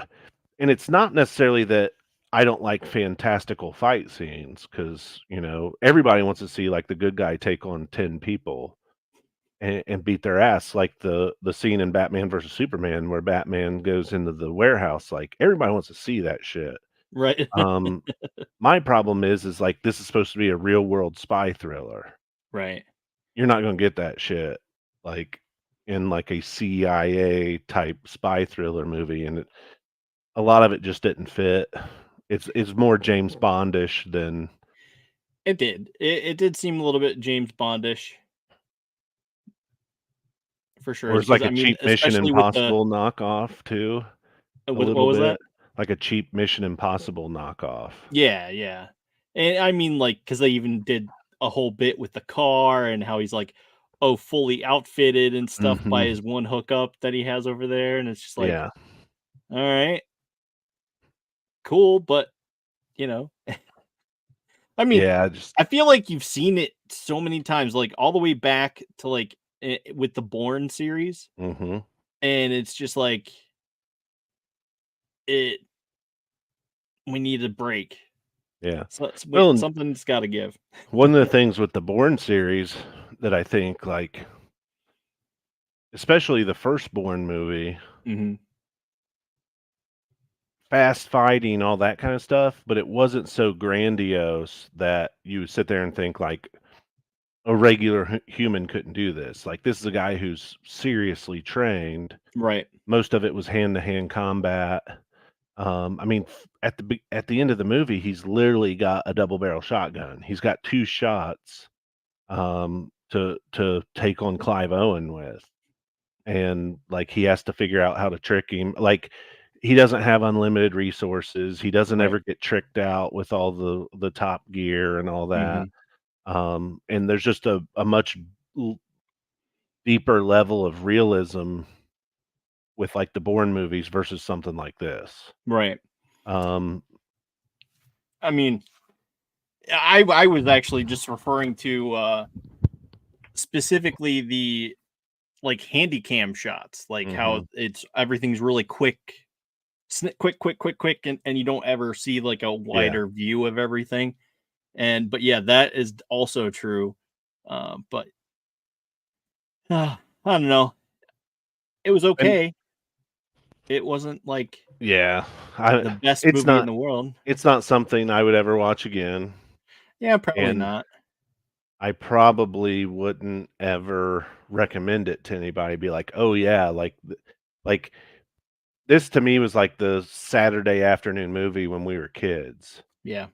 S2: and it's not necessarily that I don't like fantastical fight scenes because everybody wants to see, like, the good guy take on 10 people and beat their ass, like the scene in Batman versus Superman where Batman goes into the warehouse, like, everybody wants to see that shit.
S1: Right.
S2: Um, my problem is, like, this is supposed to be a real world spy thriller.
S1: Right.
S2: You're not gonna get that shit, like, in, like, a CIA type spy thriller movie, and a lot of it just didn't fit. It's more James Bondish than
S1: It did. It did seem a little bit James Bondish for sure,
S2: or it's
S1: because,
S2: like a
S1: I mean,
S2: cheap Mission
S1: especially with the
S2: Impossible knockoff too, a
S1: with what
S2: little
S1: was that?
S2: bit, like a cheap Mission Impossible knockoff.
S1: Yeah, yeah. And I mean, like, because they even did a whole bit with the car and how he's like, oh, fully outfitted and stuff by
S2: Mhm.
S1: his one hookup that he has over there. And it's just like,
S2: Yeah.
S1: all right, cool. But, you know, I mean,
S2: Yeah, just
S1: I feel like you've seen it so many times, like all the way back to like with the Bourne series.
S2: mhm.
S1: And it's just like, it, we need a break.
S2: Yeah.
S1: So
S2: Well, and
S1: something's got to give.
S2: one of the things with the Bourne series that I think, like, especially the first Bourne movie,
S1: Hmm.
S2: fast fighting, all that kinda stuff, but it wasn't so grandiose that you would sit there and think, like, a regular human couldn't do this. Like, this is a guy who's seriously trained.
S1: Right.
S2: Most of it was hand-to-hand combat. I mean, at the end of the movie, he's literally got a double barrel shotgun. He's got 2 shots, to take on Clive Owen with, and, like, he has to figure out how to trick him. Like, he doesn't have unlimited resources. He doesn't
S1: Right.
S2: ever get tricked out with all the top gear and all that.
S1: Hmm.
S2: And there's just a much l deeper level of realism with, like, the Bourne movies versus something like this.
S1: Right.
S2: Um
S1: I mean, I was actually just referring to specifically the like handy cam shots, like how
S2: Mhm.
S1: it's everything's really quick, quick, quick, quick, quick, and you don't ever see like a
S2: Yeah.
S1: wider view of everything. But yeah, that is also true. But I don't know. It was
S2: And
S1: okay. It wasn't like
S2: yeah, I
S1: the best
S2: it's
S1: movie in
S2: not
S1: the world.
S2: it's not something I would ever watch again,
S1: Yeah, probably
S2: and
S1: not.
S2: I probably wouldn't ever recommend it to anybody. Be like, "Oh yeah," like this to me was like the Saturday afternoon movie when we were kids.
S1: Yeah.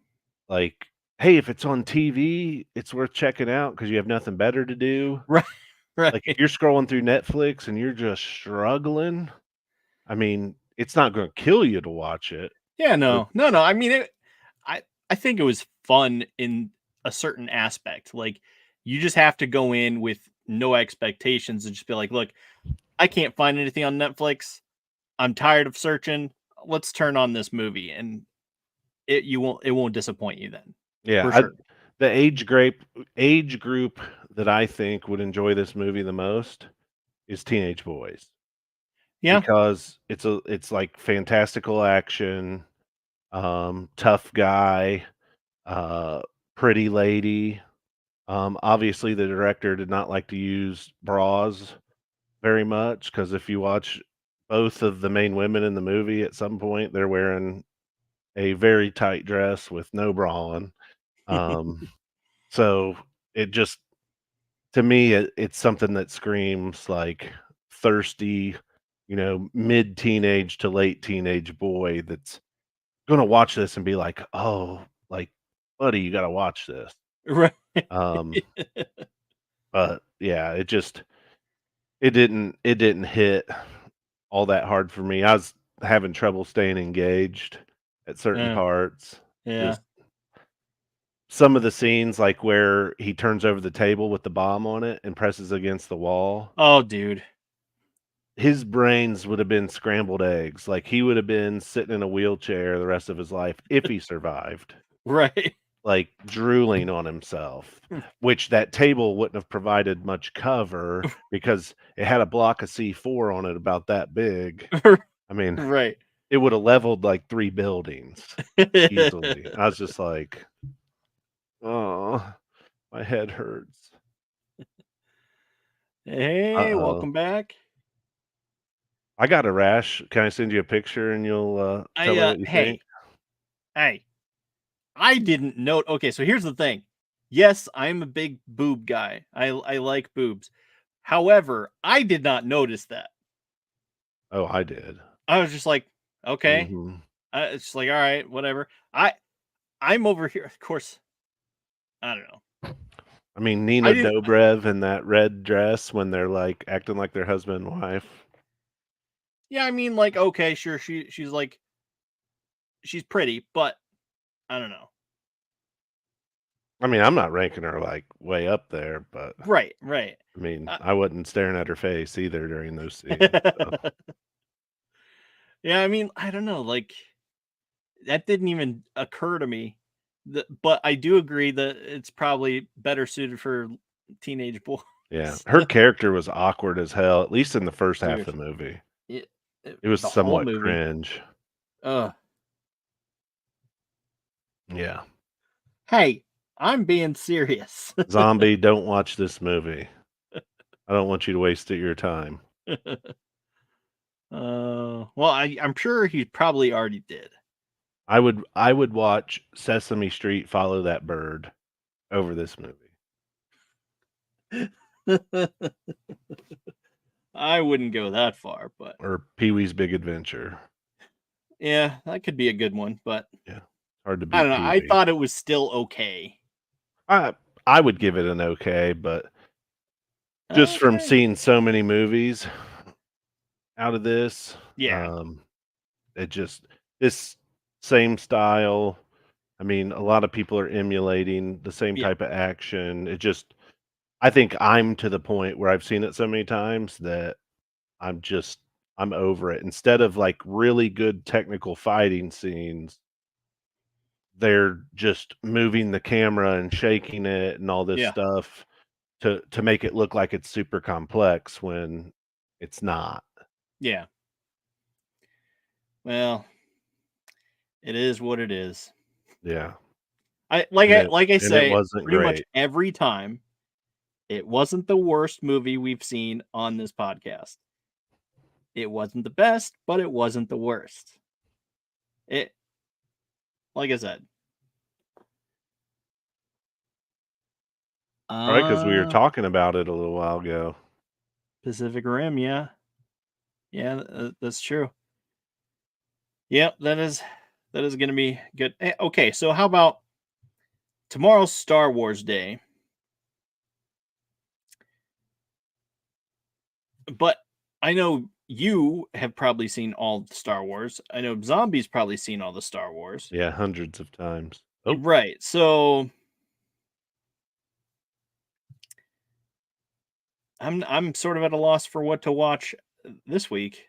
S2: Like, hey, if it's on TV, it's worth checking out because you have nothing better to do.
S1: Right.
S2: Like, if
S1: Right.
S2: you're scrolling through Netflix and you're just struggling, I mean, it's not gonna kill you to watch it,
S1: Yeah,
S2: but
S1: no. No, no. I mean, I think it was fun in a certain aspect. Like, you just have to go in with no expectations and just be like, "Look, I can't find anything on Netflix. I'm tired of searching. Let's turn on this movie." And it won't disappoint you then.
S2: yeah,
S1: For sure.
S2: the age group that I think would enjoy this movie the most is teenage boys
S1: Yeah.
S2: because it's like fantastical action, tough guy, uh, pretty lady. Obviously, the director did not like to use bras very much because if you watch both of the main women in the movie, at some point they're wearing a very tight dress with no bra on. Um, so it just to me, it's something that screams like thirsty, mid teenage to late teenage boy that's gonna watch this and be like, "Oh, like, buddy, you gotta watch this."
S1: Right.
S2: Um, but yeah, it didn't hit all that hard for me. I was having trouble staying engaged at certain
S1: Uh,
S2: parts.
S1: yeah.
S2: Just some of the scenes, like where he turns over the table with the bomb on it and presses against the wall,
S1: Oh, dude.
S2: his brains would have been scrambled eggs. Like, he would have been sitting in a wheelchair the rest of his life if he survived,
S1: Right.
S2: like, drooling on himself, which that table wouldn't have provided much cover because it had a block of C4 on it about that big. I mean,
S1: Right.
S2: it would have leveled, like, 3 buildings easily. I was just like, "Oh, my head hurts."
S1: Hey,
S2: Uh-oh.
S1: welcome back.
S2: I got a rash. Can I send you a picture and you'll, tell me what you think?
S1: Hey, I didn't know. Okay, so here's the thing. Yes, I'm a big boob guy. I like boobs. However, I did not notice that.
S2: Oh, I did.
S1: I was just like, okay.
S2: Mhm.
S1: It's just like, all right, whatever. I'm over here. Of course, I don't know.
S2: I mean,
S1: I
S2: Nina
S1: didn't.
S2: Dobrev in that red dress when they're, like, acting like they're husband and wife.
S1: Yeah, I mean, like, okay, sure. She's like she's pretty, but I don't know.
S2: I mean, I'm not ranking her, like, way up there, but,
S1: Right, right.
S2: I mean,
S1: Uh,
S2: I wasn't staring at her face either during those scenes, so
S1: yeah, I mean, I don't know. Like that didn't even occur to me. But I do agree that it's probably better suited for teenage boys.
S2: yeah. Her character was awkward as hell, at least in the first half
S1: Dude,
S2: of the movie.
S1: it,
S2: It was
S1: the whole
S2: somewhat
S1: movie.
S2: cringe.
S1: Uh,
S2: Yeah.
S1: hey, I'm being serious.
S2: Zombie, don't watch this movie. I don't want you to waste your time.
S1: Well, I'm sure he probably already did.
S2: I would watch Sesame Street Follow That Bird over this movie,
S1: I wouldn't go that far, but
S2: or Pee-wee's Big Adventure.
S1: yeah, that could be a good one. But
S2: Yeah, hard to
S1: I
S2: beat
S1: don't know. I
S2: Pee-wee.
S1: thought it was still okay.
S2: I would give it an okay, but just from
S1: Okay.
S2: seeing so many movies out of this,
S1: Yeah.
S2: um, it just this same style. I mean, a lot of people are emulating the same
S1: Yeah.
S2: type of action. I think I'm to the point where I've seen it so many times that I'm just I'm over it. Instead of, like, really good technical fighting scenes, they're just moving the camera and shaking it and all this
S1: Yeah.
S2: stuff to make it look like it's super complex when it's not.
S1: Yeah. Well, it is what it is.
S2: Yeah.
S1: I
S2: and it
S1: say
S2: wasn't
S1: pretty much
S2: great.
S1: every time, it wasn't the worst movie we've seen on this podcast. It wasn't the best, but it wasn't the worst. It like I said.
S2: Alright, because we were
S1: Uh
S2: talking about it a little while ago.
S1: Pacific Rim, yeah. Yeah, that's true. Yep, that is going to be good. Okay, so how about tomorrow's Star Wars Day? But I know you have probably seen all the Star Wars. I know Zombie's probably seen all the Star Wars.
S2: Yeah, hundreds of times. Oh,
S1: Right. So I'm sort of at a loss for what to watch this week.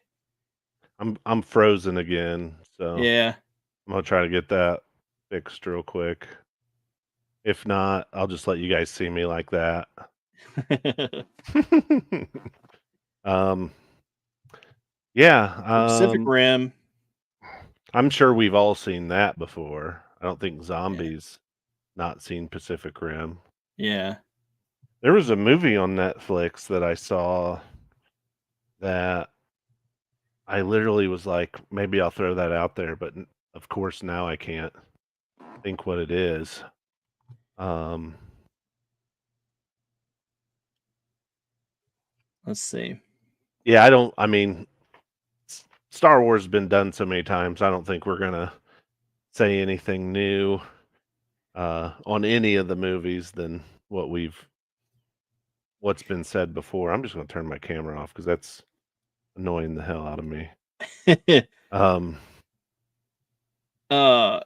S2: I'm frozen again, so
S1: Yeah.
S2: I'm gonna try to get that fixed real quick. If not, I'll just let you guys see me like that. Um, yeah,
S1: Pacific Rim.
S2: I'm sure we've all seen that before. I don't think
S1: Yeah.
S2: Zombies not seen Pacific Rim.
S1: Yeah.
S2: There was a movie on Netflix that I saw that I literally was like, maybe I'll throw that out there, but of course now I can't think what it is. Um,
S1: Let's see.
S2: yeah, I mean, Star Wars has been done so many times. I don't think we're gonna say anything new on any of the movies than what's been said before. I'm just gonna turn my camera off because that's annoying the hell out of me. Um,
S1: uh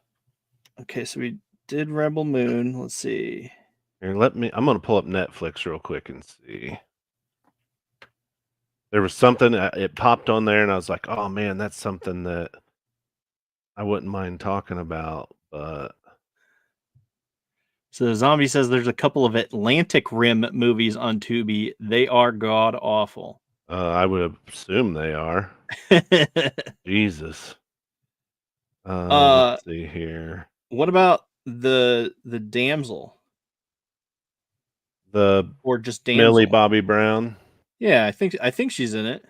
S1: okay, so we did Rebel Moon. Let's see.
S2: here, I'm gonna pull up Netflix real quick and see. There was something it popped on there, and I was like, "Oh man, that's something that I wouldn't mind talking about." But
S1: So Zombie says there's a couple of Atlantic Rim movies on Tubi. They are god awful.
S2: I would assume they are. Jesus.
S1: uh
S2: Let's see here.
S1: what about the damsel
S2: The
S1: or just
S2: Millie
S1: damsel?
S2: Bobby Brown.
S1: Yeah, I think she's in it.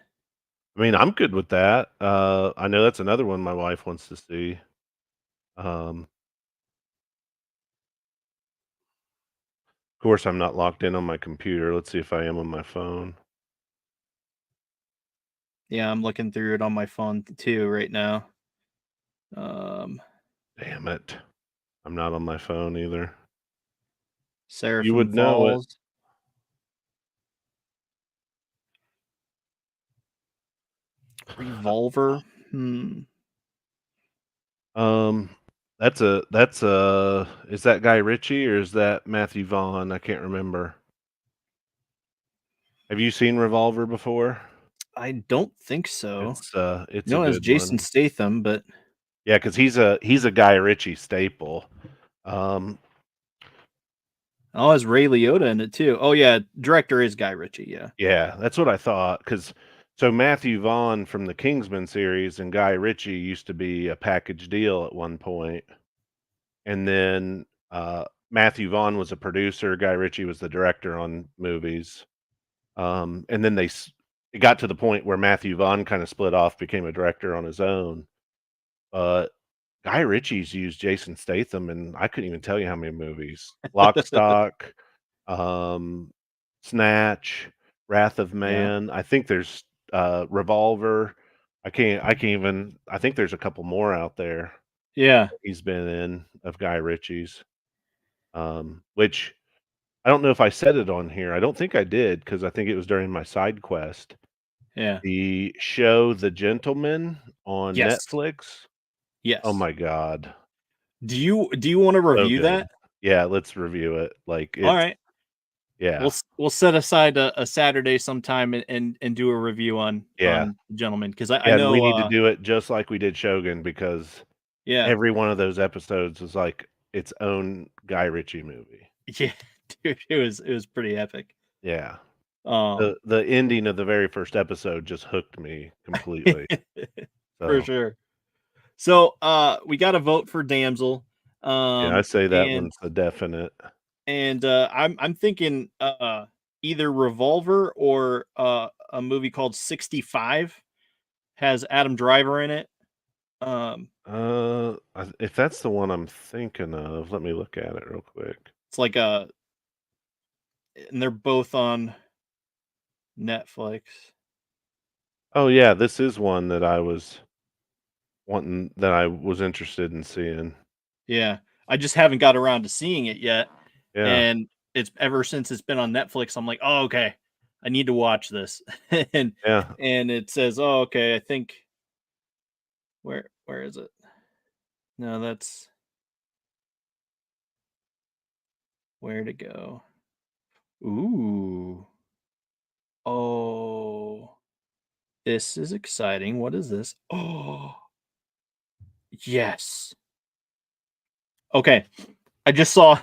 S2: I mean, I'm good with that. I know that's another one my wife wants to see. Of course, I'm not locked in on my computer. Let's see if I am on my phone.
S1: Yeah, I'm looking through it on my phone too right now. Um
S2: Damn it. I'm not on my phone either. You
S1: Seraphim
S2: would know it.
S1: Falls. Revolver. Hmm.
S2: Um, that's a is that Guy Ritchie or is that Matthew Vaughn? I can't remember. Have you seen Revolver before?
S1: I don't think so.
S2: It's a
S1: No, as
S2: good
S1: Jason
S2: one.
S1: Statham, but
S2: Yeah, because he's a Guy Ritchie staple. Um,
S1: oh, has Ray Liotta in it too. Oh yeah, director is Guy Ritchie. Yeah.
S2: yeah, that's what I thought. Because so Matthew Vaughn from the Kingsman series and Guy Ritchie used to be a package deal at one point, and then Matthew Vaughn was a producer, Guy Ritchie was the director on movies. And then it got to the point where Matthew Vaughn kind of split off, became a director on his own. But Guy Ritchie's used Jason Statham, and I couldn't even tell you how many movies. Lock, Stock, um, Snatch, Wrath of
S1: Yeah.
S2: Man. I think there's Revolver. I can't even. I think there's a couple more out there
S1: Yeah.
S2: he's been in of Guy Ritchie's. Which I don't know if I said it on here. I don't think I did because I think it was during my side quest.
S1: Yeah.
S2: The show The Gentleman on
S1: Yes.
S2: Netflix. Oh
S1: Yes.
S2: my god.
S1: Do you want to
S2: So
S1: review
S2: good.
S1: that?
S2: Yeah, let's review it. Like,
S1: All
S2: it's
S1: right.
S2: yeah,
S1: We'll set aside a Saturday sometime and do a review
S2: yeah,
S1: on Gentlemen because I
S2: yeah, and we
S1: know
S2: need to do it just like we did Shogun because
S1: yeah.
S2: every one of those episodes was like its own Guy Ritchie movie.
S1: Yeah, dude, it was pretty epic.
S2: Yeah.
S1: Um
S2: The ending of the very first episode just hooked me completely.
S1: for
S2: So,
S1: sure. So we got a vote for Damsel.
S2: Yeah, I say that
S1: And
S2: one's a definite.
S1: I'm thinking either Revolver or a movie called 65 has Adam Driver in it. Um,
S2: If that's the one I'm thinking of, let me look at it real quick.
S1: it's like a and they're both on Netflix.
S2: Oh, yeah, this is one that I was interested in seeing.
S1: Yeah. I just haven't got around to seeing it yet.
S2: Yeah,
S1: And it's ever since it's been on Netflix, I'm like, "Oh, okay. I need to watch this." and
S2: yeah.
S1: and it says, "Oh, okay, I think where is it?" No, that's where to go. Ooh. Oh, this is exciting. What is this? Oh, yes. Okay. I just saw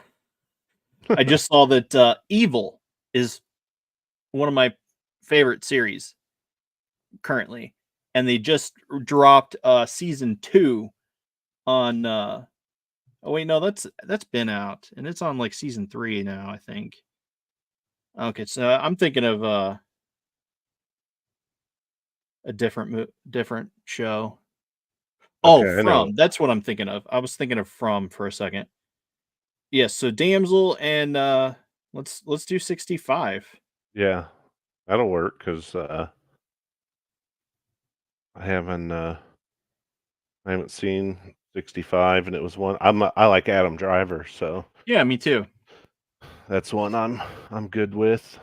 S1: I just saw that Evil is one of my favorite series currently, and they just dropped season 2 on oh wait, no, that's been out and it's on like season 3 now, I think. Okay, so I'm thinking of a different show. Oh,
S2: Okay, I know.
S1: From. That's what I'm thinking of. I was thinking of From for a second. Yes, so Damsel and let's do 65.
S2: Yeah, that'll work 'cause, I haven't seen 65, and it was one I like Adam Driver, so
S1: Yeah, me too.
S2: that's one I'm good with.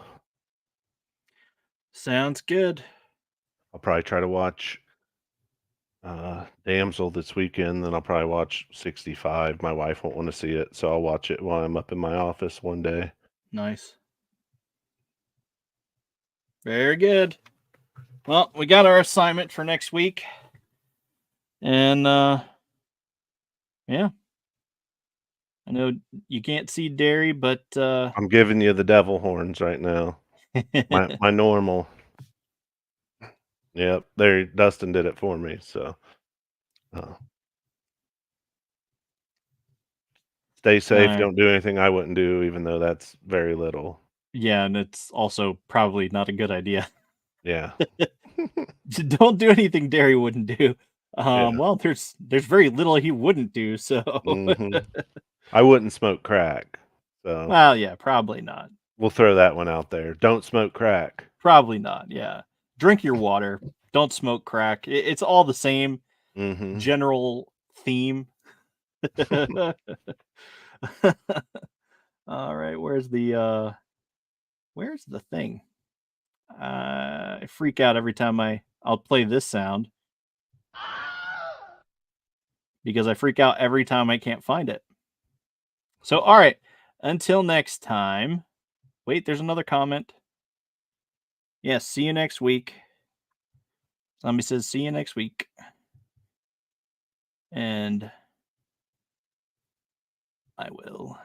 S1: Sounds good.
S2: I'll probably try to watch, Damsel this weekend, then I'll probably watch 65. My wife won't wanna see it, so I'll watch it while I'm up in my office one day.
S1: Nice. Very good. Well, we got our assignment for next week. And yeah, I know you can't see dairy, but
S2: I'm giving you the devil horns right now. My normal. Yep, there Dustin did it for me, so, uh, stay
S1: all
S2: safe,
S1: right.
S2: don't do anything I wouldn't do, even though that's very little.
S1: Yeah, and it's also probably not a good idea.
S2: Yeah.
S1: Don't do anything Derry wouldn't do.
S2: Yeah.
S1: Well, there's very little he wouldn't do, so
S2: Mhm. I wouldn't smoke crack, so
S1: well, yeah, probably not.
S2: we'll throw that one out there. Don't smoke crack.
S1: Probably not. Yeah. Drink your water. Don't smoke crack. It's all the same
S2: Mhm.
S1: general theme. All right, where's the thing? I freak out every time I'll play this sound because I freak out every time I can't find it. So, all right, until next time. Wait, there's another comment. Yes, see you next week. Somebody says see you next week. And I will.